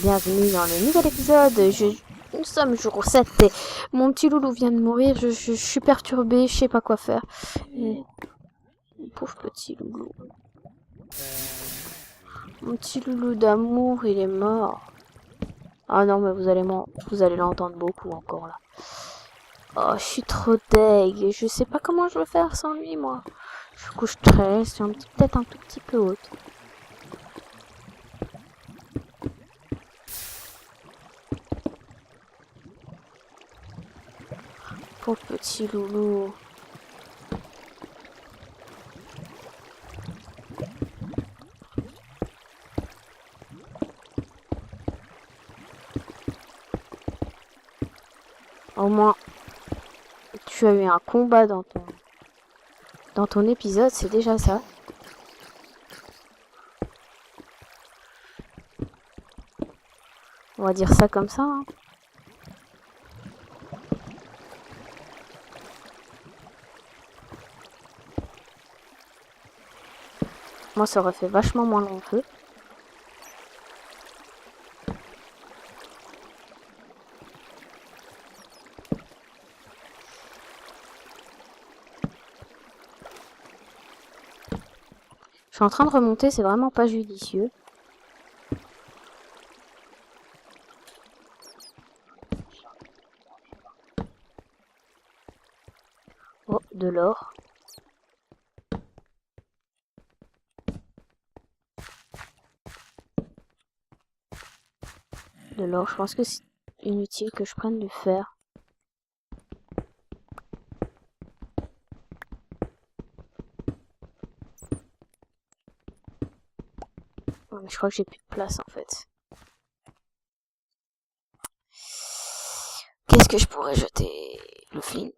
bienvenue dans le nouvel épisode. Nous sommes jour 7 et mon petit loulou vient de mourir, je suis perturbée, je sais pas quoi faire. Et... Pauvre petit loulou. Mon petit loulou d'amour, il est mort. Ah non, mais vous allez l'entendre beaucoup encore là. Oh, je suis trop deg, je sais pas comment je vais faire sans lui, moi. Je couche très, c'est peut-être un tout petit peu haute. Pauvre petit loulou. Au moins, tu as eu un combat dans ton épisode, c'est déjà ça. On va dire ça comme ça, hein. Moi, ça aurait fait vachement moins long feu. Je suis en train de remonter, c'est vraiment pas judicieux. Oh, de l'or. De l'or, je pense que c'est inutile que je prenne du fer. Mais je crois que j'ai plus de place en fait. Qu'est-ce que je pourrais jeter? Le flint.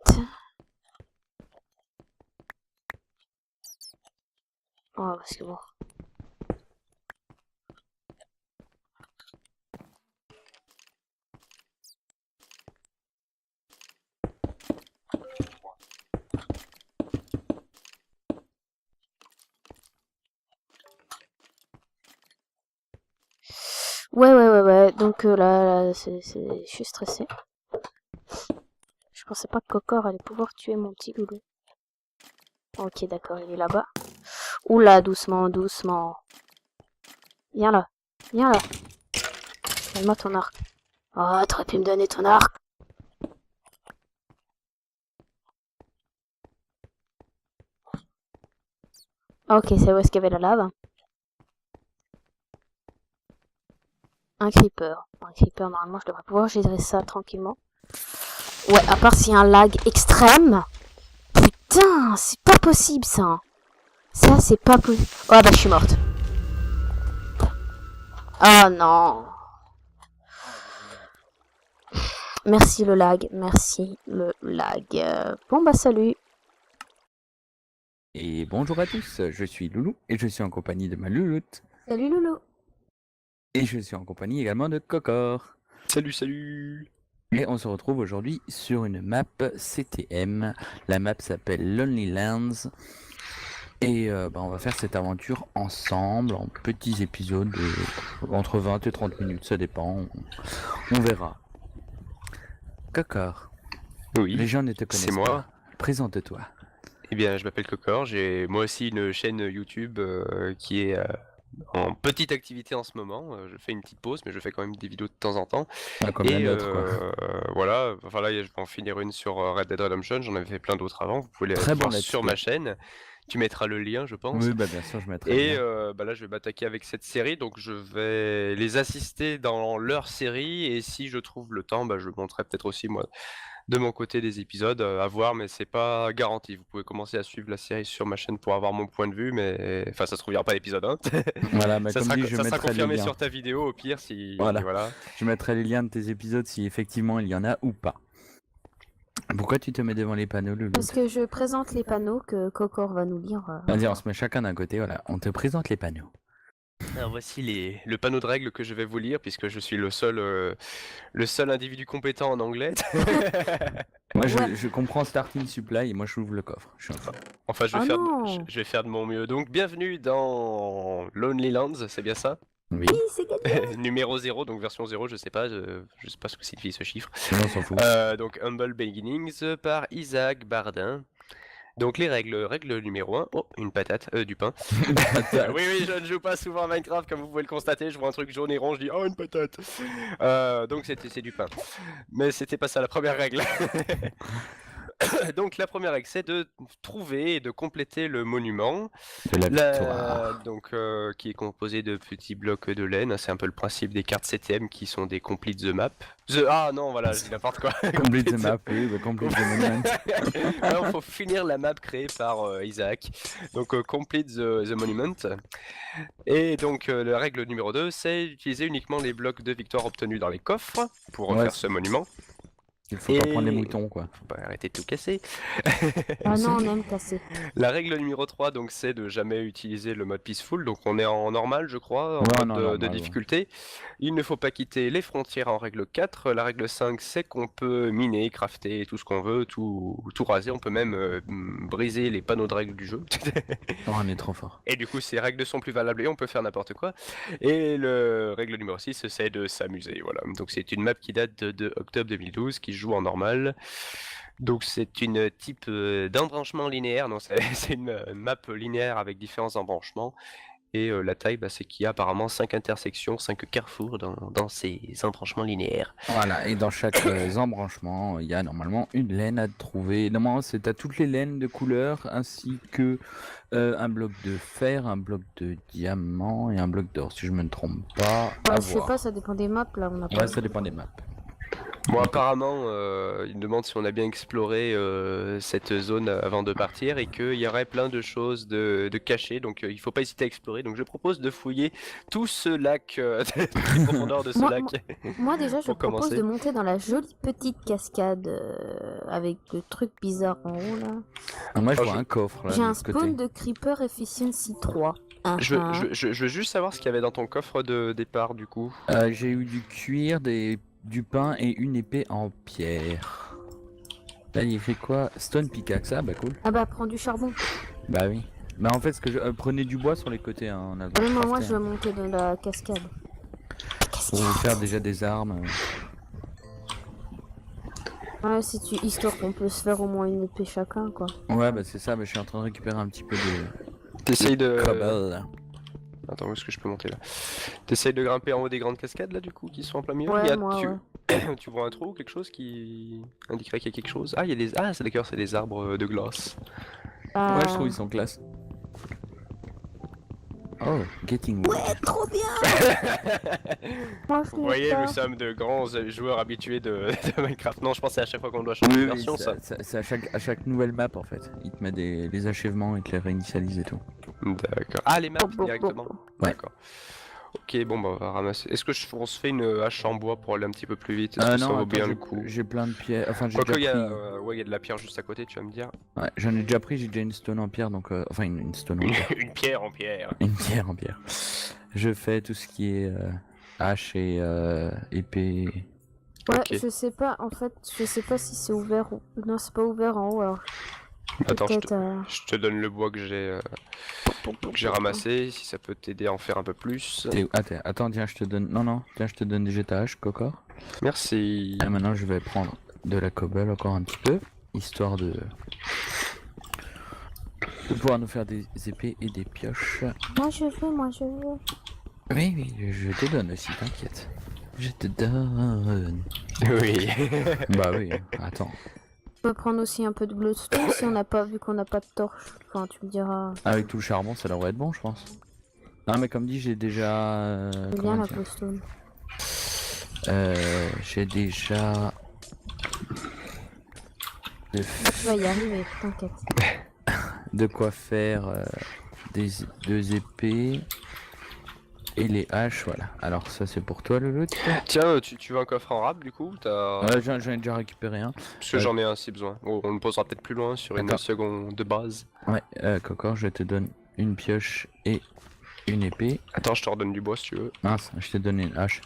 Oh, parce que bon. Ouais. Donc là je suis stressée. Je pensais pas que Cocor allait pouvoir tuer mon petit loulou. Ok, d'accord, il est là-bas. Oula, doucement. Viens là. Donne-moi ton arc. Oh, t'aurais pu me donner ton arc. Ok, c'est où est-ce qu'il y avait la lave? Un creeper, normalement, je devrais pouvoir gérer ça tranquillement. Ouais, à part s'il y a un lag extrême. Putain, c'est pas possible, ça. Ça, c'est pas possible. Oh, bah, je suis morte. Oh, non. Merci le lag. Bon, bah, salut. Et bonjour à tous, je suis Loulou et je suis en compagnie de ma louloute. Salut, Loulou. Et je suis en compagnie également de Cocor. Salut. Et on se retrouve aujourd'hui sur une map CTM. La map s'appelle Lonely Lands. Et on va faire cette aventure ensemble, en petits épisodes entre 20 et 30 minutes, ça dépend. On verra. Cocor, Oui, les gens ne te c'est connaissent moi. pas. Présente-toi. Eh bien, je m'appelle Cocor, j'ai moi aussi une chaîne YouTube qui est en petite activité en ce moment. Je fais une petite pause, mais je fais quand même des vidéos de temps en temps. Comme la nôtre, quoi. Voilà, enfin là, je vais en finir une sur Red Dead Redemption, j'en avais fait plein d'autres avant, vous pouvez les Très bon voir let's sur play. ma chaîne. Tu mettras le lien, je pense. Oui, bah bien sûr, je mettrai le Et lien. là, je vais m'attaquer avec cette série, donc je vais les assister dans leur série, et si je trouve le temps, je monterai peut-être aussi moi de mon côté des épisodes à voir, mais c'est pas garanti. Vous pouvez commencer à suivre la série sur ma chaîne pour avoir mon point de vue, mais enfin ça se trouve il n'y aura pas d'épisode 1. Voilà, mais ça comme sera, dit, je ça sera mettrai les confirmé liens. sur ta vidéo au pire si Voilà. Je mettrai les liens de tes épisodes si effectivement il y en a ou pas. Pourquoi tu te mets devant les panneaux, Loulou? Parce que je présente les panneaux que Cocor va nous lire. Vas-y, on se met chacun d'un côté, voilà. On te présente les panneaux. Alors voici le panneau de règles que je vais vous lire puisque je suis le seul individu compétent en anglais. Moi, je comprends Starting Supply et moi, je ouvre le coffre. Je suis en train. Enfin, Oh non. je vais faire de mon mieux. Donc, bienvenue dans Lonely Lands, c'est bien ça? Oui, Oui, c'est gagné. Numéro 0, donc version 0, je sais pas ce que signifie ce chiffre. on s'en fout. Donc Humble Beginnings par Isaac Bardin. Donc les règles, règle numéro 1, oh, une patate, du pain. Oui, oui, je ne joue pas souvent à Minecraft, comme vous pouvez le constater, je vois un truc jaune et rond, je dis oh une patate. Donc c'est du pain. Mais c'était pas ça la première règle. Donc la première règle, c'est de trouver et de compléter le monument. C'est la victoire. Qui est composé de petits blocs de laine. C'est un peu le principe des cartes CTM qui sont des complete the map. Ah non, voilà, je dis n'importe quoi. Complete the map, oui, complete the monument. Alors, faut finir la map créée par Isaac. Donc, complete the monument. Et donc, la règle numéro 2, c'est d'utiliser uniquement les blocs de victoire obtenus dans les coffres pour Ouais, faire ce monument. Il faut pas prendre les moutons, quoi. Faut pas arrêter de tout casser. Ah non, on aime casser. La règle numéro 3, donc, c'est de jamais utiliser le mode peaceful. Donc, on est en normal, je crois, en Ouais, mode non, de normal, difficulté. Il ne faut pas quitter les frontières en règle 4. La règle 5, c'est qu'on peut miner, crafter tout ce qu'on veut, tout raser. On peut même briser les panneaux de règles du jeu. Oh, on est trop fort. Et du coup, ces règles sont plus valables et on peut faire n'importe quoi. Et le règle numéro 6, c'est de s'amuser. Voilà. Donc, c'est une map qui date de octobre 2012, qui se joue en normal. Donc c'est une type d'embranchement linéaire, non c'est une map linéaire avec différents embranchements. Et la taille, c'est qu'il y a apparemment 5 intersections, 5 carrefours dans ces embranchements linéaires. Voilà, et dans chaque embranchement, il y a normalement une laine à trouver. Normalement, c'est à toutes les laines de couleur, ainsi que un bloc de fer, un bloc de diamant et un bloc d'or, si je me trompe pas. Ouais, À je sais voir. pas, ça dépend des maps là. On a pas Ouais, ça dépend des maps. Bon, apparemment, il demande si on a bien exploré cette zone avant de partir et qu'il y aurait plein de choses de cachées, donc il faut pas hésiter à explorer. Donc je propose de fouiller tout ce lac, les profondeurs de ce Moi- lac. Moi déjà, je Pour propose commencer. de monter dans la jolie petite cascade avec le truc bizarre en haut là. Ah, moi, je Oh, vois je- un coffre là. J'ai de un l'autre côté. spawn de Creeper Efficiency 3. Je veux juste savoir ce qu'il y avait dans ton coffre de départ du coup. J'ai eu du cuir, du pain et une épée en pierre. Là, il écrit quoi? Stone pickaxe, ah bah cool. Ah bah prends du charbon. Bah oui. Bah en fait, ce que je prenez du bois sur les côtés, hein, on a le droit Ouais, de moi crafter, je hein, veux monter dans la cascade. pour vous faire déjà des armes. Ouais, histoire qu'on peut se faire au moins une épée chacun quoi. Ouais, bah c'est ça, bah, je suis en train de récupérer un petit peu de T'essayes de... cobble. Attends, où est-ce que je peux monter là? T'essayes de grimper en haut des grandes cascades là du coup qui sont en plein milieu? Ouais, Il y a- moi, tu vois un trou ou quelque chose qui indiquerait qu'il y a quelque chose? Ah, il y a des... Ah, c'est d'accord, c'est des arbres de glace. Ah, Ouais, je trouve ils sont classe. Oh, getting wood. Ouais, trop bien. Moi je Vous n'ai voyez, pas. nous sommes de grands joueurs habitués de Minecraft. Non, je pensais à chaque fois qu'on doit changer de Oui, version, ça. c'est à chaque nouvelle map en fait. Il te met les achèvements, il te les réinitialise et tout. D'accord. Ah, les maps Bon, directement. Ouais. D'accord. Ok, bon, bah, on va ramasser. Est-ce que on se fait une hache en bois pour aller un petit peu plus vite? Est-ce que ça Non, vaut attends, bien le coup? j'ai plein de pierres. Enfin, j'ai Quoique, déjà il y a, pris. ouais, il y a de la pierre juste à côté, tu vas me dire. Ouais, j'en ai déjà pris, j'ai déjà une stone en pierre, donc enfin une stone en pierre. Une pierre en pierre. Une pierre en pierre. Je fais tout ce qui est hache et épée. Ouais, Ok. je sais pas, en fait, je sais pas si c'est ouvert ou... Non, c'est pas ouvert en haut, alors... Attends, je peut-être... te donne le bois que j'ai ramassé, si ça peut t'aider à en faire un peu plus. Attends, tiens, je te donne. Non, tiens, je te donne des tâches, Cocor. Merci. Et maintenant, je vais prendre de la cobble encore un petit peu, histoire de pouvoir nous faire des épées et des pioches. Moi je veux. Oui, je te donne aussi, t'inquiète. Je te donne. Oui. Bah oui, attends. On peut prendre aussi un peu de glowstone si on n'a pas, vu qu'on n'a pas de torche. Enfin, tu me diras... Avec tout le charbon, ça devrait être bon, je pense. Non, mais comme dit, j'ai déjà. C'est comment bien la dire glowstone. J'ai déjà. Tu vas y arriver, t'inquiète. De quoi faire deux épées et les haches, voilà. Alors ça c'est pour toi, Lolo. Tiens, tu veux un coffre en rap du coup? Ouais, j'en ai déjà récupéré un. Parce que j'en ai un si besoin. Oh, on le posera peut-être plus loin sur une Attends. seconde de base. Ouais, Cocor, je te donne une pioche et une épée. Attends, je te redonne du bois si tu veux. Mince, je t'ai donné une hache.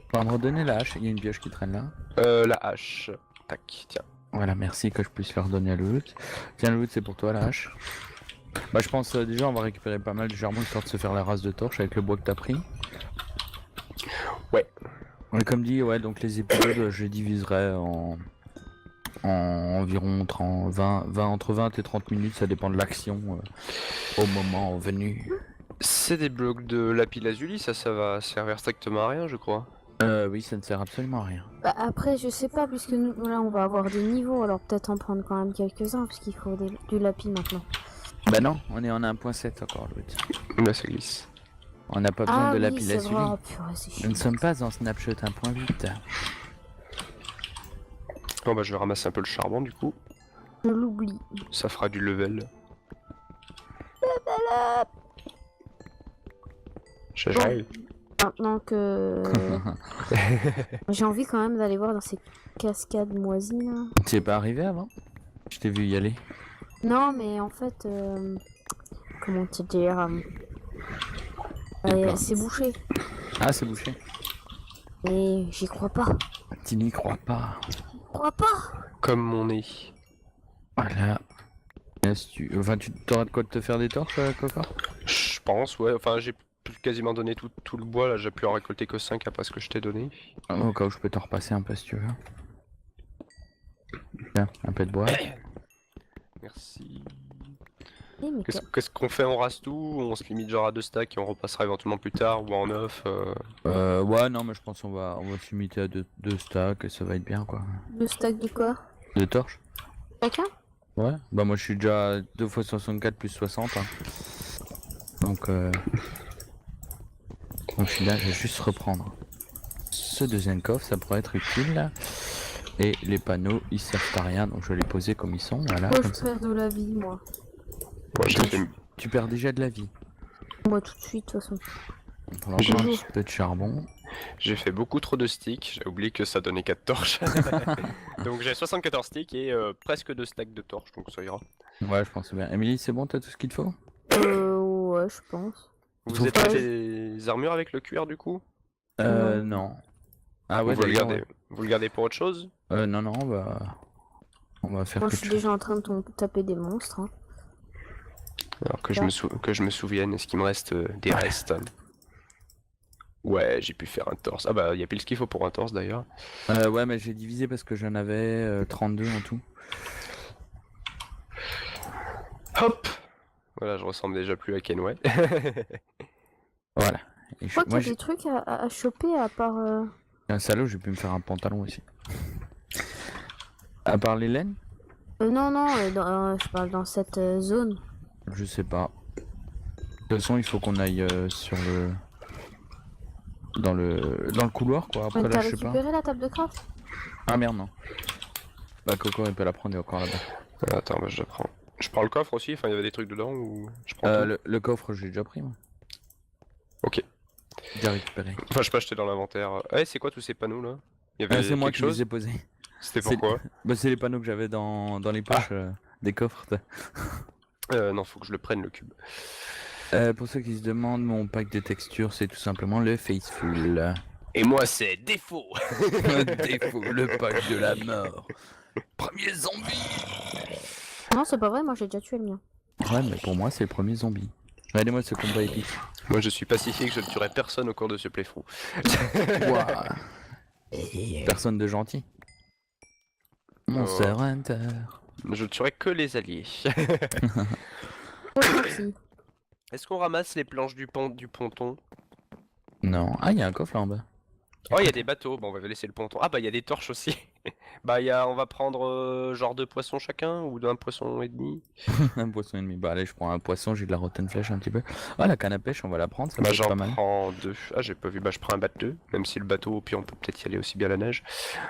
Pour me redonner la hache, il y a une pioche qui traîne là. La hache. Tac, tiens. Voilà, merci que je puisse la redonner à Lolo. Tiens, Lolo, c'est pour toi la hache. Bah je pense déjà on va récupérer pas mal de charbon histoire de se faire la race de torche avec le bois que t'as pris. Ouais. Et comme dit, ouais, donc les épisodes je les diviserai en environ 20, entre 20 et 30 minutes, ça dépend de l'action au moment venu. C'est des blocs de lapis lazuli, ça va servir strictement à rien, je crois. Oui, ça ne sert absolument à rien. Bah, après, je sais pas, puisque nous, là, on va avoir des niveaux, alors peut-être en prendre quand même quelques-uns, puisqu'il faut du lapis maintenant. Bah non, on est en 1.7 encore, l'autre. Là, ça glisse. On n'a pas besoin Ah de oui, lapis c'est lazuli. vrai, oh, purée, c'est Nous chiant. ne sommes pas en Snapshot 1.8. Bon bah je vais ramasser un peu le charbon du coup. Je l'oublie. Ça fera du level. J'arrive. Maintenant que... J'ai envie quand même d'aller voir dans ces cascades moisies, là. Tu es pas arrivé avant? Je t'ai vu y aller. Non, mais en fait... Comment te dire... plein. c'est bouché. Ah, c'est bouché. Et j'y crois pas. Tu n'y crois pas. J'y crois pas. Comme mon nez. Voilà. Enfin, tu t'auras de quoi te faire des torches, Coca? Je pense, ouais. Enfin, j'ai quasiment donné tout le bois, là. J'ai pu en récolter que 5 après ce que je t'ai donné. Au cas où je peux t'en repasser un peu si tu veux. Tiens, un peu de bois. Merci. Eh, mais Qu'est-ce qu'on fait? On rase tout? On se limite genre à 2 stacks et on repassera éventuellement plus tard ou en 9 Ouais, non, mais je pense qu'on va se limiter à deux stacks et ça va être bien, quoi. le stack de quoi? De torches? Chacun? Ouais. Bah, moi, je suis déjà à 2 x 64 plus 60. Hein. Donc, je suis là, je vais juste reprendre ce deuxième coffre, ça pourrait être utile. Et les panneaux, ils servent à rien, donc je vais les poser comme ils sont, voilà. Moi, comme je ça. perds de la vie, moi. Ouais, j'ai fait... Tu perds déjà de la vie. Moi, tout de suite, de toute façon. On va prendre un petit peu de charbon. j'ai fait beaucoup trop de sticks. J'ai oublié que ça donnait 4 torches. Donc j'ai 74 sticks et presque 2 stacks de torches, donc ça ira. Ouais, je pense bien. Emily, c'est bon, t'as tout ce qu'il te faut? Ouais, je pense. Vous êtes fait les armures avec le cuir du coup? Non. Ah ouais, vous le d'ailleurs, gardez, vous le gardez pour autre chose? non, on va faire Moi, je quelque suis chose. déjà en train de taper des monstres. Hein. Alors que je me souvienne, est-ce qu'il me reste des restes? Ouais, j'ai pu faire un torse. Ah bah, il y a pile ce qu'il faut pour un torse d'ailleurs. Ouais, mais j'ai divisé parce que j'en avais 32 en tout. Hop! Voilà, je ressemble déjà plus à Kenway. Voilà. Et Je crois qu'il y moi, a des trucs à choper à part... un salaud, j'ai pu me faire un pantalon aussi. À part les laines? Non, je parle dans cette zone. Je sais pas. De toute façon, il faut qu'on aille sur le... Dans le couloir, quoi. Après, Ouais, là, t'as je sais pas. récupéré la table de craft? Ah merde, non. Bah, Coco, il peut la prendre, il est encore là-bas. Attends, bah je la prends. Je prends le coffre aussi, enfin il y avait des trucs dedans ou je prends tout. Le coffre, j'ai déjà pris, moi. Ok. J'ai déjà récupéré. Enfin je peux acheter dans l'inventaire. Eh, c'est quoi tous ces panneaux là? Il y avait C'est moi quelque qui chose? les ai posés. C'était c'est- pourquoi? Bah, c'est les panneaux que j'avais dans les poches des coffres. Non, faut que je le prenne le cube. Pour ceux qui se demandent, mon pack de textures, c'est tout simplement le Faithful. Et moi c'est défaut! Défaut, le pack de la mort. Premier zombie. Non, c'est pas vrai, moi j'ai déjà tué le mien. Ouais, mais pour moi, c'est le premier zombie. Regardez-moi ce combat épique. Moi je suis pacifique, je ne tuerai personne au cours de ce playthrough. Ouah. Personne de gentil. Monster Hunter. Je ne tuerai que les alliés. Oh, merci. Est-ce qu'on ramasse les planches du ponton? Non. Ah, il y a un coffre là en bas. Oh, il y a des bateaux, bon on va laisser le ponton. Ah bah il y a des torches aussi. Bah on va prendre genre 2 poissons chacun ou d'un poisson et demi. Un poisson et demi. Bah allez, je prends un poisson, j'ai de la rotten flèche un petit peu. Ah, la canne à pêche, on va la prendre, ça Bah peut être j'en pas mal. prends 2. Ah j'ai pas vu, bah je prends un bateau, même si le bateau, puis on peut peut-être y aller aussi bien à la neige.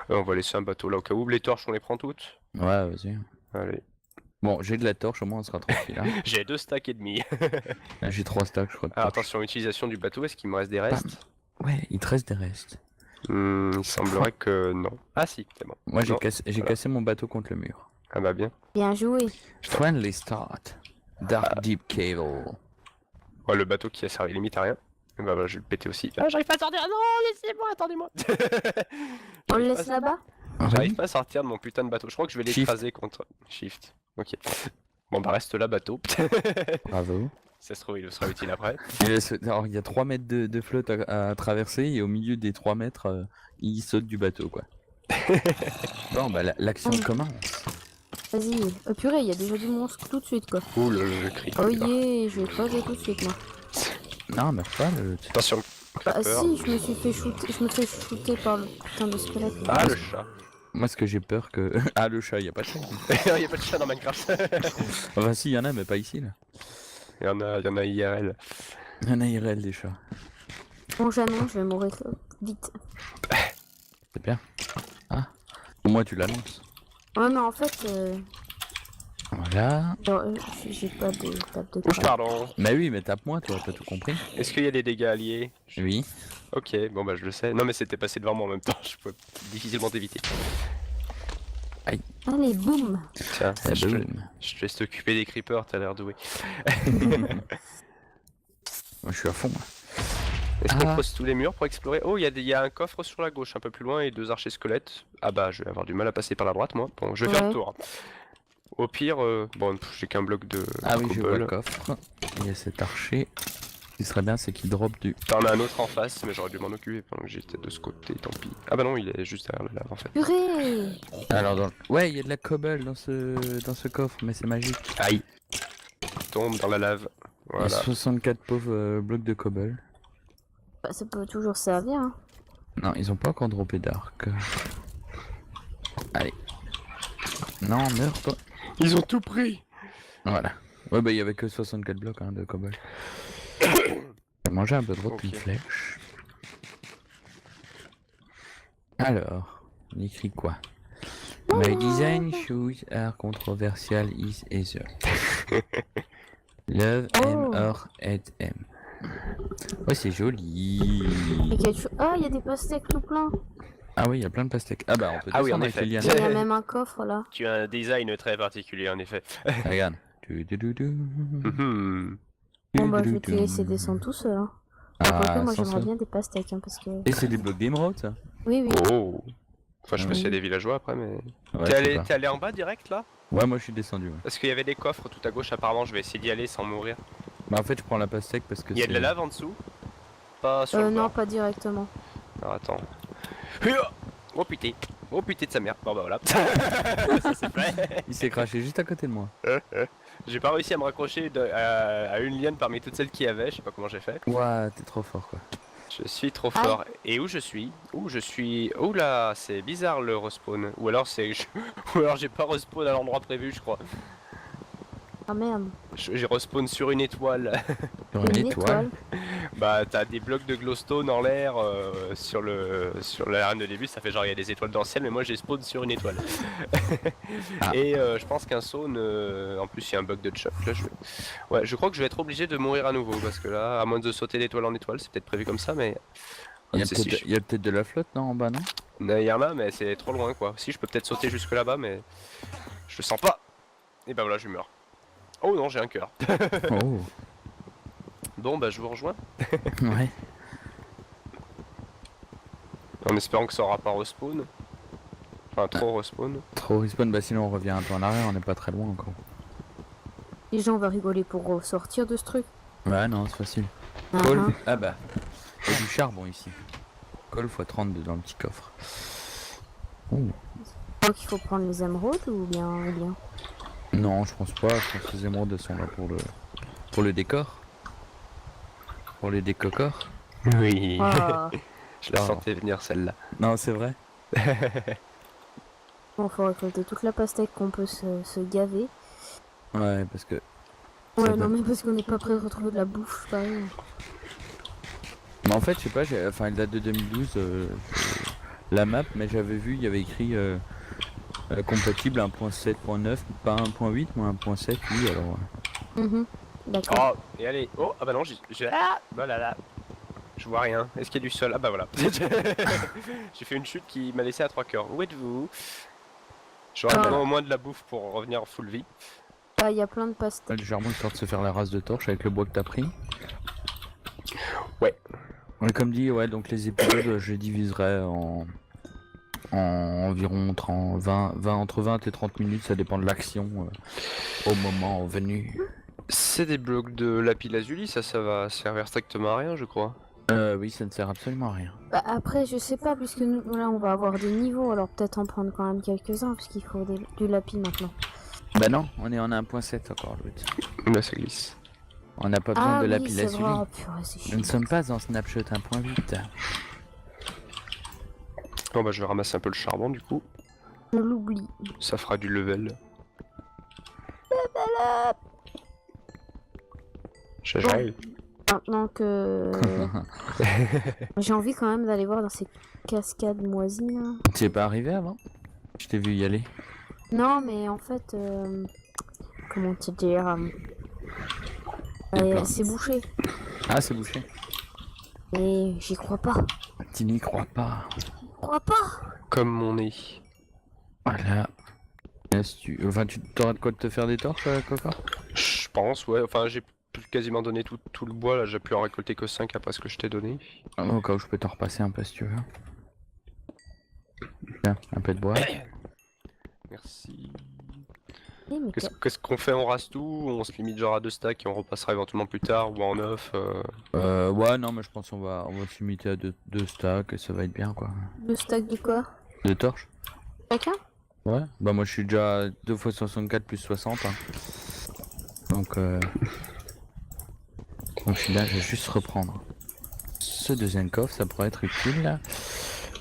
On va laisser un bateau là au cas où. Les torches on les prend toutes? Ouais, vas-y. Allez. Bon, j'ai de la torche, au moins on sera tranquille. Hein. J'ai 2 stacks et demi. Là, j'ai 3 stacks, je crois. De Alors torches. attention, utilisation du bateau, est-ce qu'il me reste des restes? Ouais, il te reste des restes. Il semblerait que non. Ah si, c'est bon. Moi, j'ai Non, cassé, cassé mon bateau contre le mur. Ah bah bien. Bien joué. Friendly start. Dark Deep Cable. Ouais, le bateau qui a servi limite à rien. Et bah voilà, je vais le péter aussi. Ah j'arrive pas à sortir, non, laissez-moi, attendez-moi. On le J'arrive laisse là-bas? J'arrive pas à sortir de mon putain de bateau. Je crois que je vais Shift. l'écraser contre Shift. Ok. Bon bah reste là, bateau. Bravo. Ça se trouve, il sera utile après. Alors, il y a 3 mètres de flotte à traverser et au milieu des 3 mètres, il saute du bateau, quoi. Bon, bah l'action commence. Vas-y. Oh purée, il y a déjà du monstre tout de suite, quoi. Ouh le cri. Oh yeah, je vais poser tout de suite, moi. Non, mais pas le... Attention. Ah Clapper. si, je me suis fait shooter, je me fais shooter par le putain de squelette. là. Ah le chat. Moi, ce que j'ai peur que... Ah, le chat, il y a pas de chat. Il y a pas de chat dans Minecraft. Enfin, si, il y en a, mais pas ici, là. Il y en a IRL. Il y en a IRL, des chats. Bon, j'annonce, je vais mourir vite. C'est bien. Ah. Au moins, tu l'annonces. Ouais, mais en fait, Voilà. genre, j'ai pas de table de Ouh, crabe. pardon. Mais oui, mais tape-moi, toi, t'as tout compris. Est-ce qu'il y a des dégâts alliés? Oui. Ok, bon bah je le sais. Non mais c'était passé devant moi en même temps, je peux difficilement t'éviter. Allez, boum. Tiens, Ah, je te boum. laisse t'occuper des creepers, t'as l'air doué. Moi, je suis à fond. Moi. Est-ce qu'on Ah. creuse tous les murs pour explorer? Oh, il y a un coffre sur la gauche un peu plus loin et 2 archers squelettes. Ah bah je vais avoir du mal à passer par la droite moi. Bon, je vais faire le Ouais. tour. Au pire, bon, j'ai qu'un bloc de Ah oui, je vois le cobble. coffre. Il y a cet archer. Ce qui serait bien, c'est qu'il drop du... T'en as un autre en face, mais j'aurais dû m'en occuper pendant que j'étais de ce côté, tant pis. Ah bah non, il est juste derrière la lave en fait. Purée. Alors, ouais, il y a de la cobble dans ce coffre, mais c'est magique. Aïe. Tombe dans la lave. Il y a Voilà. 64 pauvres blocs de cobble. Bah, ça peut toujours servir, hein. Non, ils ont pas encore droppé d'arc. Allez. Non, meurs toi. Ils ont tout pris. Voilà. Ouais, bah il y avait que 64 blocs de cobble. J'ai mangé un peu trop Ok. une flèche. Alors, on écrit quoi? My design shoes are controversial is either. Love M Oh. or hate M. Ouais, c'est joli. Et quelque chose... Ah, il y a des pastèques tout plein. Ah oui, il y a plein de pastèques. Ah bah on peut Ah oui, descendre en avec effet. les lianes. Il y a même un coffre là. Tu as un design très particulier en effet. Regarde. Mhm. Bon bah je vais te laisser descendre tout seul. Hein. Quoique, Ah, moi sans j'aimerais ça. bien des pastèques hein, parce que... Et c'est des blocs d'émeraude ça? Oui, oui. Oh. Enfin, je sais pas s'il y a des villageois après, mais. Ouais, T'es je sais pas. allé en bas direct là? Ouais, moi je suis descendu. Ouais. Parce qu'il y avait des coffres tout à gauche, apparemment, je vais essayer d'y aller sans mourir. Bah en fait je prends la pastèque parce que Il y a de la c'est- lave en dessous? Pas sur le Non, bord. pas directement. Alors attends. Oh putain. Oh putain de sa mère. Bon bah voilà. Ça c'est fait. Il s'est craché juste à côté de moi. J'ai pas réussi à me raccrocher à une liane parmi toutes celles qu'il y avait, je sais pas comment j'ai fait. Ouah, t'es trop fort quoi. Je suis trop Aïe. fort. Et où je suis? Où je suis? Oh là, c'est bizarre le respawn. Ou alors c'est... Ou alors j'ai pas respawn à l'endroit prévu, je crois. Ah merde. J'ai respawn sur une étoile. Sur une étoile. Bah t'as des blocs de glowstone en l'air sur l'arène de début, ça fait genre il y a des étoiles dans le ciel, mais moi j'ai spawn sur une étoile. Ah. Et je pense qu'un saune, en plus il y a un bug de chop là, ouais, je crois que je vais être obligé de mourir à nouveau parce que là, à moins de sauter d'étoile en étoile, c'est peut-être prévu comme ça, mais Il y a c'est si peut-être il y a peut-être de la flotte non en bas non? il y en a, mais c'est trop loin quoi. Si je peux peut-être sauter jusque là-bas, mais je le sens pas. Et bah voilà, je meurs. Oh non, j'ai un cœur. Oh. Bon bah je vous rejoins. Ouais. En espérant que ça aura pas respawn. Enfin, trop respawn. Trop respawn, bah sinon on revient un peu en arrière, on n'est pas très loin encore. Les gens vont rigoler pour sortir de ce truc. Ouais non, c'est facile. Ah, Coal. ah. Ah bah. Il y a du charbon ici. Coal x32 dans le petit coffre. Oh. Donc il faut prendre les émeraudes ou bien... Non, je pense pas. Je pense que les émeraudes sont là pour le décor. Pour les décocors. Oui. Ah. Je la Ah. sentais venir celle-là. Non, c'est vrai. Bon, faut récolter toute la pastèque qu'on peut se gaver. Ouais, parce que. Ouais, Ça non doit- mais parce qu'on n'est pas prêt de retrouver de la bouffe, pareil. Mais en fait, je sais pas, enfin, elle date de 2012, la map, mais j'avais vu, il y avait écrit compatible 1.7.9, pas 1.8, mais 1.7, oui, alors. D'accord. Oh, et allez. Oh, ah bah non, ah, bah là là. Je vois rien. Est-ce qu'il y a du sol? Ah bah voilà. J'ai fait une chute qui m'a laissé à 3 cœurs. Où êtes-vous? J'aurais Ah. besoin au moins de la bouffe pour revenir full vie. Ah, il y a plein de pastèques. Le charbon histoire de se faire la race de torche avec le bois que t'as pris. Ouais. Ouais, comme dit, ouais, donc les épisodes, je les diviserai environ 30, 20, entre 20 et 30 minutes, ça dépend de l'action au moment venu. C'est des blocs de lapis lazuli, ça va servir strictement à rien, je crois. Oui, ça ne sert absolument à rien. Bah, après, je sais pas, puisque nous, là, on va avoir des niveaux, alors peut-être en prendre quand même quelques-uns, puisqu'il faut du lapis maintenant. Bah non, on est en 1.7 encore, l'autre. Là, ça glisse. On n'a pas besoin Ah de oui, lapis c'est lazuli. vrai, oh, purée, c'est Nous chiant. ne sommes pas en Snapshot 1.8. Bon, bah, je vais ramasser un peu le charbon, du coup. Je l'oublie. Ça fera du level. J'agile. Maintenant que... J'ai envie quand même d'aller voir dans ces cascades moisies, là. Tu es pas arrivé avant? Je t'ai vu y aller. Non, mais en fait... comment te dire... plein. c'est bouché. Ah, c'est bouché. Et j'y crois pas. Tu n'y crois pas. J'y crois pas. Comme mon nez. Voilà. Enfin, tu t'auras de quoi te faire des torches, Coca? Je pense, ouais. Enfin, j'ai quasiment donné tout le bois, là. J'ai pu en récolter que 5 après ce que je t'ai donné. Au cas où je peux t'en repasser un peu si tu veux. Tiens, un peu de bois. Merci. Eh, mais Qu'est-ce qu'on fait? On rase tout? On se limite genre à 2 stacks et on repassera éventuellement plus tard ou en 9 Ouais, non, mais je pense qu'on va se limiter à deux stacks et ça va être bien, quoi. le stack de quoi? Deux torches? Chacun? Ouais. Bah, moi, je suis déjà à 2 x 64 plus 60. Hein. Donc, au final, je vais juste reprendre ce deuxième coffre, ça pourrait être utile.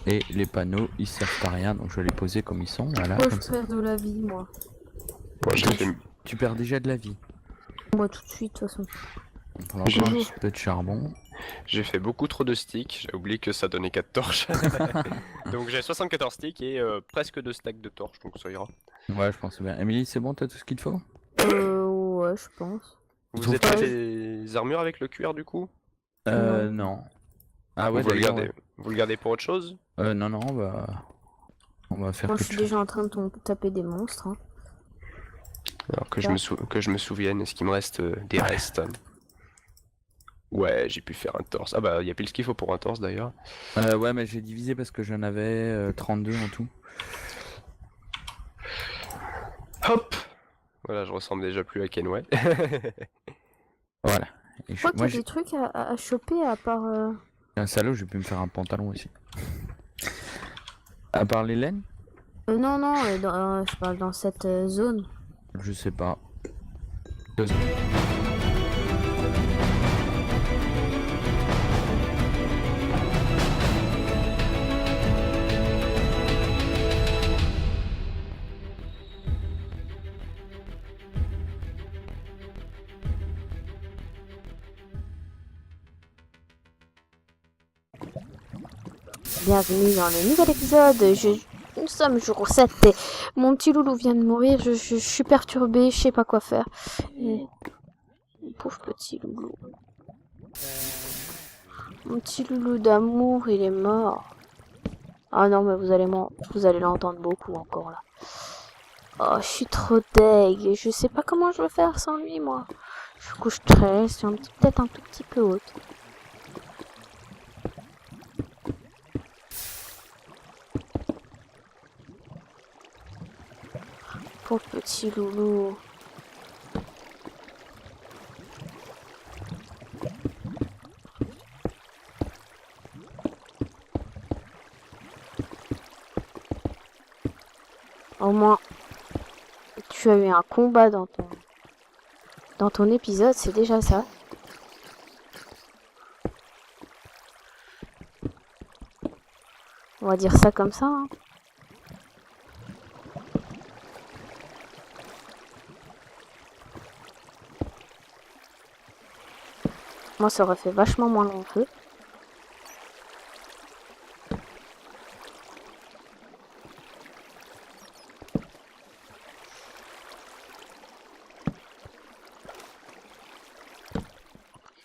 Et les panneaux, ils servent à rien, donc je vais les poser comme ils sont. Voilà. Moi, Comme je ça. perds de la vie, moi. Moi, j'ai fait... Tu perds déjà de la vie. Moi, tout de suite, de toute façon. On va prendre un petit peu de charbon. J'ai fait beaucoup trop de sticks, j'ai oublié que ça donnait 4 torches. Donc j'ai 74 sticks et presque 2 stacks de torches, donc ça ira. Ouais, je pense bien. Emily, c'est bon, t'as tout ce qu'il te faut? Ouais, je pense. Vous êtes fait des armures avec le cuir du coup? Non. Ah ouais, vous le d'ailleurs, gardez. Vous le gardez pour autre chose? non, on va faire Moi, je quelque suis chose. déjà en train de taper des monstres. Hein. Alors que je me souvienne, est-ce qu'il me reste des restes? Ouais, j'ai pu faire un torse. Ah bah, il y a pile ce qu'il faut pour un torse d'ailleurs. Ouais, mais j'ai divisé parce que j'en avais 32 en tout. Hop! Voilà, je ressemble déjà plus à Kenway. Voilà. Et Je crois qu'il y moi, a des trucs à choper à part... un salaud, j'ai pu me faire un pantalon aussi. À part les laines? non, non, je parle dans cette zone. Je sais pas. Bienvenue dans le nouvel épisode. Nous sommes jour 7 et mon petit loulou vient de mourir. Je suis perturbée, je sais pas quoi faire. Et... Pauvre petit loulou. Mon petit loulou d'amour, il est mort. Ah non, mais vous allez l'entendre beaucoup encore là. Oh, je suis trop deg. Je sais pas comment je vais faire sans lui, moi. Du coup, je stresse, je suis peut-être un tout petit peu haute. Pauvre petit loulou. Au moins, tu as eu un combat dans ton épisode, c'est déjà ça. On va dire ça comme ça. Hein. Moi, ça aurait fait vachement moins long feu.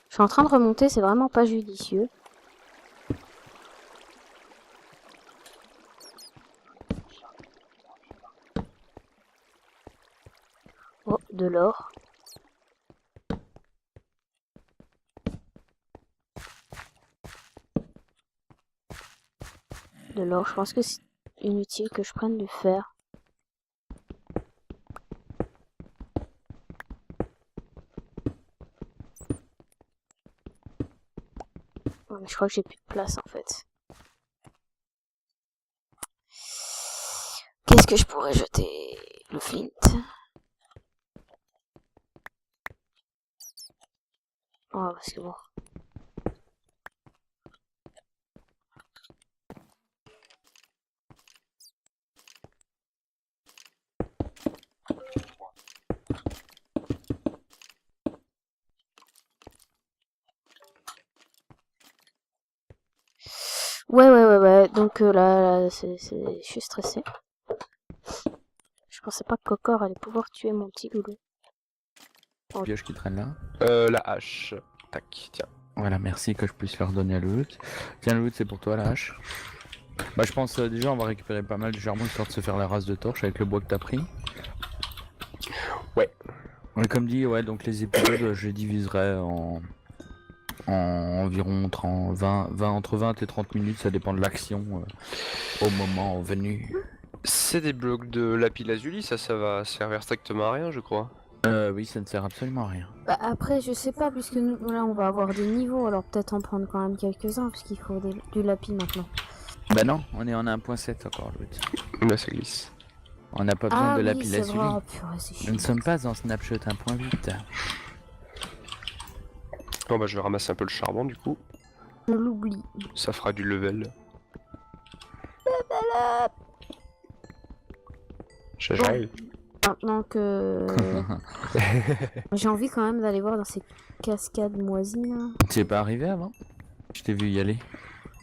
Je suis en train de remonter, c'est vraiment pas judicieux. Oh, de l'or. De l'or, je pense que inutile que je prenne du fer. Ouais, mais je crois que j'ai plus de place en fait. Qu'est-ce que je pourrais jeter? Le flint. Oh, parce que bon. Ouais. Donc là, je suis stressée. Je pensais pas que Cocor allait pouvoir tuer mon petit loulou. Pioche qui traîne là. La hache. Tac, tiens. Voilà, merci que je puisse leur donner à l'autre. Tiens, l'autre, c'est pour toi la hache. Bah, je pense déjà, on va récupérer pas mal de charbon histoire de se faire la race de torche avec le bois que t'as pris. Ouais. Et comme dit, ouais, donc les épisodes, je les diviserai en environ entre 20 et 30 minutes, ça dépend de l'action au moment venu. C'est des blocs de lapis lazuli, ça va servir strictement à rien, je crois. Oui, ça ne sert absolument à rien. Bah après, je sais pas, puisque nous, là, on va avoir des niveaux, alors peut-être en prendre quand même quelques-uns, puisqu'il faut du lapis maintenant. Bah non, on est en 1.7 encore, l'autre. Là, ça glisse. On n'a pas besoin de oui, lapis c'est lazuli. vrai. Oh, purée, c'est Nous chiant. ne sommes pas en Snapshot 1.8. Bon bah je vais ramasser un peu le charbon du coup. Je l'oublie. Ça fera du level. J'arrive. Maintenant que j'ai envie quand même d'aller voir dans ces cascades moisies là. Tu es pas arrivé avant? Je t'ai vu y aller.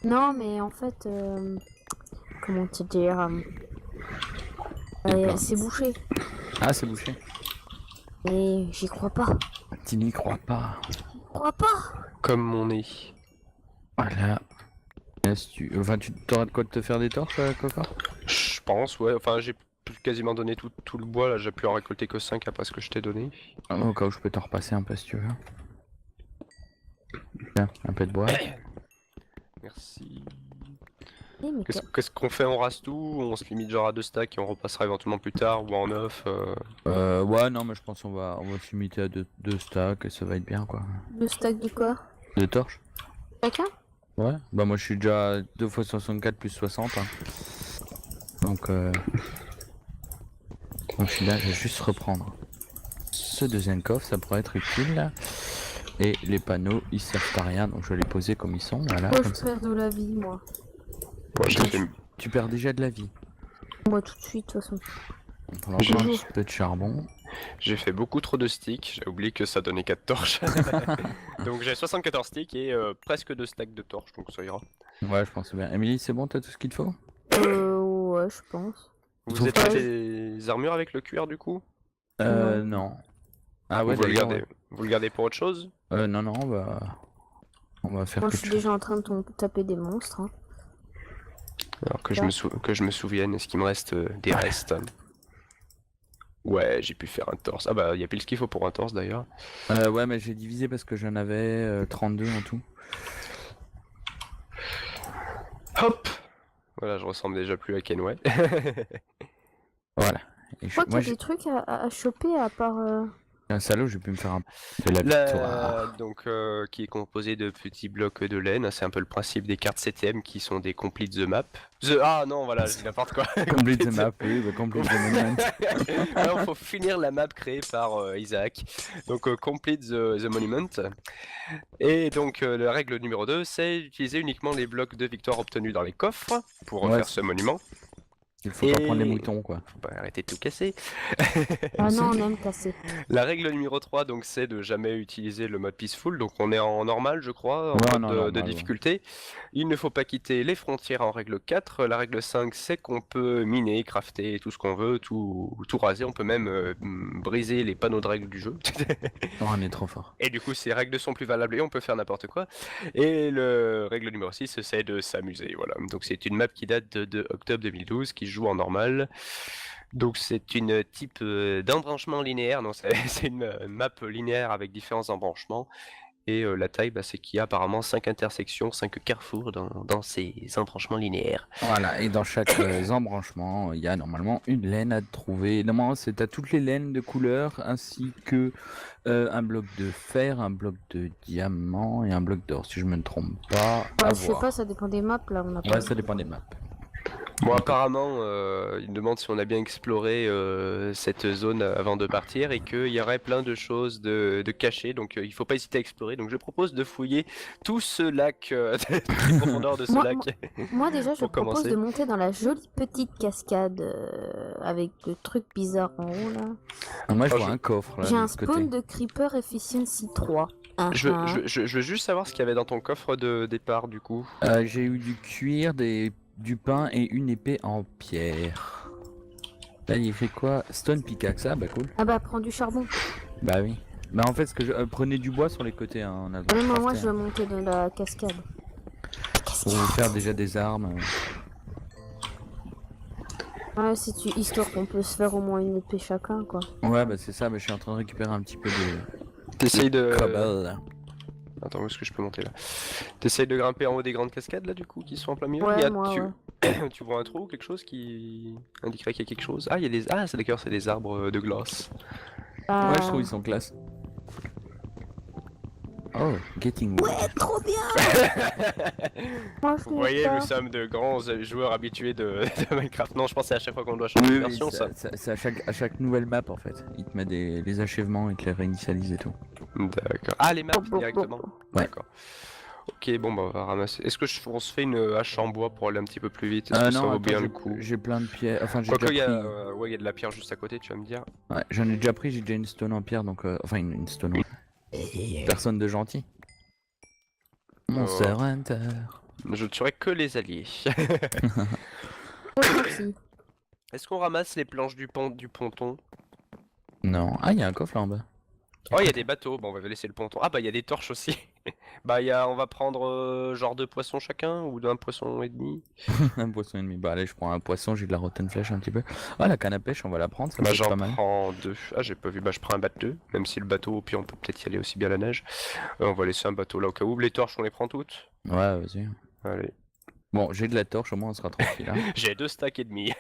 Non, mais en fait, comment te dire, plein. c'est bouché. Ah, c'est bouché. Et j'y crois pas. Tu n'y crois pas. J'y crois pas. Comme mon nez. Voilà. Tu t'auras de quoi te faire des torches, Coca? Je pense, ouais. Enfin, j'ai quasiment donné tout le bois, là. J'ai pu en récolter que 5 après ce que je t'ai donné. Au cas où je peux t'en repasser un peu si tu veux. Tiens, un peu de bois. Merci. Eh, mais Qu'est-ce qu'on fait? On rase tout? On se limite genre à 2 stacks et on repassera éventuellement plus tard ou en 9 Ouais, non, mais je pense qu'on va se limiter à deux stacks et ça va être bien, quoi. le stack de quoi? De torches? Chacun? Ouais. Bah, moi, je suis déjà à 2 x 64 plus 60. Hein. Donc, je suis là, je vais juste reprendre ce deuxième coffre, ça pourrait être utile. Et les panneaux, ils servent à rien, donc je vais les poser comme ils sont. Voilà. Moi, Comme je ça. perds de la vie, moi. Ouais, j'ai fait... Tu perds déjà de la vie. Moi, tout de suite, de toute façon. On va prendre un petit peu de charbon. J'ai fait beaucoup trop de sticks, j'ai oublié que ça donnait 4 torches. Donc j'ai 74 sticks et presque 2 stacks de torches, donc ça ira. Ouais, je pense bien. Emily, c'est bon, t'as tout ce qu'il te faut? Ouais, je pense. Vous êtes fait des armures avec le cuir du coup? Non. Ah ouais, vous le d'ailleurs, gardez. Vous le gardez pour autre chose? non, on va faire Moi, quelque je suis chose. déjà en train de taper des monstres. Hein. Alors que je me souvienne, est-ce qu'il me reste des restes? Ouais, j'ai pu faire un torse. Ah bah, il y a pile ce qu'il faut pour un torse d'ailleurs. Ouais, mais j'ai divisé parce que j'en avais 32 en tout. Hop! Voilà, je ressemble déjà plus à Kenway. Voilà. Et Je crois qu'il y moi, a des trucs à choper à part... un salaud, j'ai pu me faire un de la victoire. Donc, qui est composé de petits blocs de laine. C'est un peu le principe des cartes CTM qui sont des complete the map. Ah non, voilà, je dis n'importe quoi. Complete the map, oui, bah, complete the monument. Alors, faut finir la map créée par Isaac. Donc, complete the monument. Et donc, la règle numéro 2, c'est d'utiliser uniquement les blocs de victoire obtenus dans les coffres pour Ouais, refaire ce monument. Il faut pas prendre les moutons, quoi. Faut pas arrêter de tout casser. Ah non, on aime casser. La règle numéro 3, donc, c'est de jamais utiliser le mode peaceful. Donc on est en normal, je crois, en Ouais, mode non, de normal, difficulté. Il ne faut pas quitter les frontières en règle 4. La règle 5, c'est qu'on peut miner, crafter tout ce qu'on veut, tout raser. On peut même briser les panneaux de règles du jeu. Oh, on est trop fort. Et du coup, ces règles sont plus valables et on peut faire n'importe quoi. Et le règle numéro 6, c'est de s'amuser. Voilà. Donc c'est une map qui date de octobre 2012, qui se joue en normal. Donc c'est une type d'embranchement linéaire. Non, c'est une map linéaire avec différents embranchements. Et la taille, bah, c'est qu'il y a apparemment 5 intersections, 5 carrefours dans ces embranchements linéaires. Voilà, et dans chaque embranchement, il y a normalement une laine à trouver. Normalement, c'est à toutes les laines de couleur, ainsi que un bloc de fer, un bloc de diamant et un bloc d'or, si je me trompe pas. À Ouais, je sais voir. pas, ça dépend des maps là. On a pas Ouais, ça dépend des maps. Bon, apparemment, il me demande si on a bien exploré cette zone avant de partir et qu'il y aurait plein de choses de cachées, donc il faut pas hésiter à explorer. Donc je propose de fouiller tout ce lac, toutes les profondeurs de ce Moi- lac. Moi déjà, je Pour propose commencer. de monter dans la jolie petite cascade avec le truc bizarre en haut là. Moi, je Oh, vois je- un coffre là, J'ai de un l'autre côté. spawn de Creeper Efficiency 3. Je veux juste savoir ce qu'il y avait dans ton coffre de départ du coup. J'ai eu du cuir, du pain et une épée en pierre. Là, il fait quoi? Stone pickaxe, ah bah cool. Ah bah prends du charbon. Bah oui. Bah en fait, ce que je prenez du bois sur les côtés, hein, on a Ah, non, moi crafter, je vais monter dans la cascade. pour vous faire déjà des armes. Ouais, si tu histoire qu'on peut se faire au moins une épée chacun quoi. Ouais, bah c'est ça, bah, je suis en train de récupérer un petit peu de T'essayes de. cobble. Attends, où est-ce que je peux monter là? T'essayes de grimper en haut des grandes cascades là du coup qui sont en plein milieu? Ouais, Il y a- moi, tu... ouais. tu vois un trou ou quelque chose qui indiquerait qu'il y a quelque chose? Ah, il y a des. Ah, c'est d'accord, c'est des arbres de glace. Ah, Ouais, je trouve ils sont classe. Oh, getting wood. Ouais, trop bien. Moi je Vous l'ai voyez, pas. nous sommes de grands joueurs habitués de Minecraft. Non, je pensais à chaque fois qu'on doit changer de Oui, version ça. c'est à chaque nouvelle map en fait. Il te met les achèvements, il te les réinitialise et tout. D'accord. Ah, les maps directement. Ouais. D'accord. Ok, bon, bah on va ramasser. Est-ce que on se fait une hache en bois pour aller un petit peu plus vite? Est-ce que ça Non, vaut attends, bien le coup? j'ai plein de pierres. Enfin, j'ai Quoique, il y déjà a, pris. ouais, il y a de la pierre juste à côté, tu vas me dire. Ouais, j'en ai déjà pris, j'ai déjà une stone en pierre, donc enfin une stone. Personne de gentil. Monster Hunter. Je ne tuerai que les alliés. Trop gentil. Est-ce qu'on ramasse les planches du ponton? Non. Ah, il y a un coffre là en bas. Oh, il y a des bateaux. Bon, on va laisser le ponton. Ah, bah, il y a des torches aussi. Bah, on va prendre genre 2 poissons chacun ou d'un poisson et demi. Un poisson et demi. Bah allez, je prends un poisson, j'ai de la rotten flèche un petit peu. Ah, la canne à pêche, on va la prendre, ça Bah, peut être j'en pas mal. prends 2. Ah, j'ai pas vu. Bah, je prends un bateau. Même si le bateau, au pire, on peut peut-être y aller aussi bien à la neige. On va laisser un bateau là au cas où. Les torches, on les prend toutes. Ouais, vas-y. Allez. Bon, j'ai de la torche, au moins on sera tranquille. Hein. J'ai 2 stacks et demi.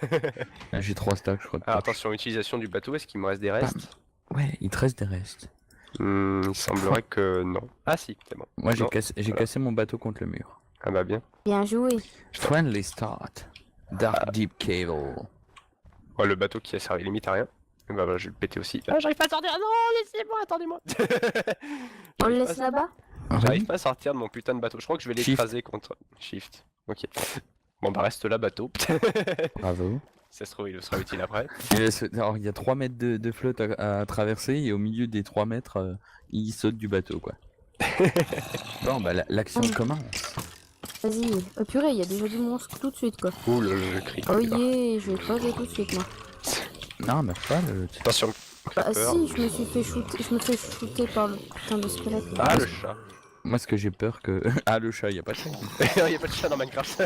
Là, j'ai 3 stacks, je crois. De Ah, torches. attention, utilisation du bateau. Est-ce qu'il me reste des restes? Ouais, il te reste des restes. Il semblerait que non. Ah, si, c'est bon. Moi, j'ai Non, cassé, cassé mon bateau contre le mur. Ah, bah, bien. Bien joué. Friendly start. Dark Deep Cable. Ouais, le bateau qui a servi limite à rien. Et bah, voilà, je vais le péter aussi. Ah, j'arrive pas à sortir. Non, laissez-moi, attendez-moi. On le J'arrive laisse pas- là-bas. J'arrive pas à sortir de mon putain de bateau. Je crois que je vais Shift. l'écraser contre. Shift. Ok. Bon, bah, reste là, bateau. Bravo. Ça se trouve, il sera utile après. Alors, il y a 3 mètres de flotte à traverser et au milieu des 3 mètres, il saute du bateau quoi. Bon, bah l'action commence. Vas-y. Oh purée, il y a déjà du monstre tout de suite quoi. Ouh, le cri. Oh yeah, je vais crever tout de suite moi. Non, mais pas le. Attention. Bah Peur. si, je me suis fait shooter, je me fais shooter par le putain de squelette. Là. Ah, le chat. Moi, ce que j'ai peur que. Ah, le chat, il y a pas de chat. Il y a pas de chat dans Minecraft.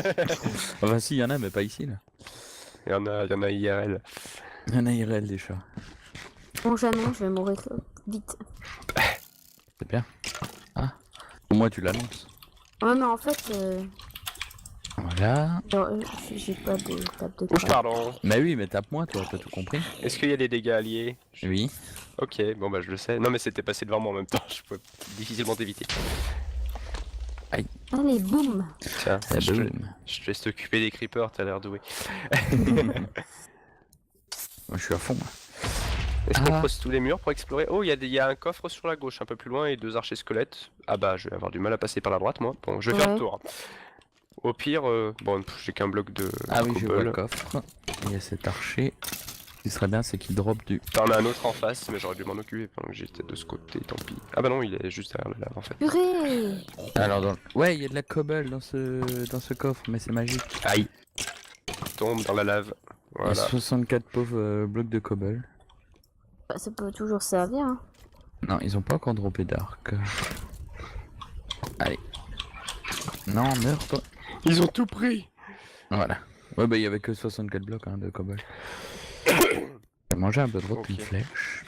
Enfin, si, il y en a, mais pas ici là. Il y en a IRL. Il y en a IRL des chats. Bon jamais, je vais mourir vite. C'est bien. Ah. Au moins, tu l'annonces. Ouais mais en fait, Voilà. genre, j'ai pas de table de Ouh, crabe. pardon. Mais oui, mais tape-moi, toi, t'as tout compris. Est-ce qu'il y a des dégâts alliés? Oui. Ok, bon bah je le sais. Non mais c'était passé devant moi en même temps, je pouvais difficilement t'éviter. Allez, boum. Tiens, Ah, je boum. te laisse t'occuper des creepers, t'as l'air doué. Moi, je suis à fond. Moi. Est-ce qu'on Ah. creuse tous les murs pour explorer? Oh, il y a un coffre sur la gauche, un peu plus loin, et 2 archers squelettes. Ah bah, je vais avoir du mal à passer par la droite, moi. Bon, je vais faire Ouais. le tour. Au pire, bon, j'ai qu'un bloc de Ah oui, je vois cobble. le coffre. Il y a cet archer. Ce qui serait bien, c'est qu'il drop du. T'en as un autre en face, mais j'aurais dû m'en occuper pendant que j'étais de ce côté, tant pis. Ah bah non, il est juste derrière la lave en fait. Purée. Alors, ouais, il y a de la cobble dans ce coffre, mais c'est magique. Aïe. Tombe dans la lave. Il y a Voilà. 64 pauvres blocs de cobble. Bah, ça peut toujours servir. Hein. Non, ils ont pas encore droppé d'arc. Allez. Non, meurs toi. Ils ont tout pris. Voilà. Ouais, bah il y avait que 64 blocs hein, de cobble. J'ai mangé un peu de rock, Ok. une flèche.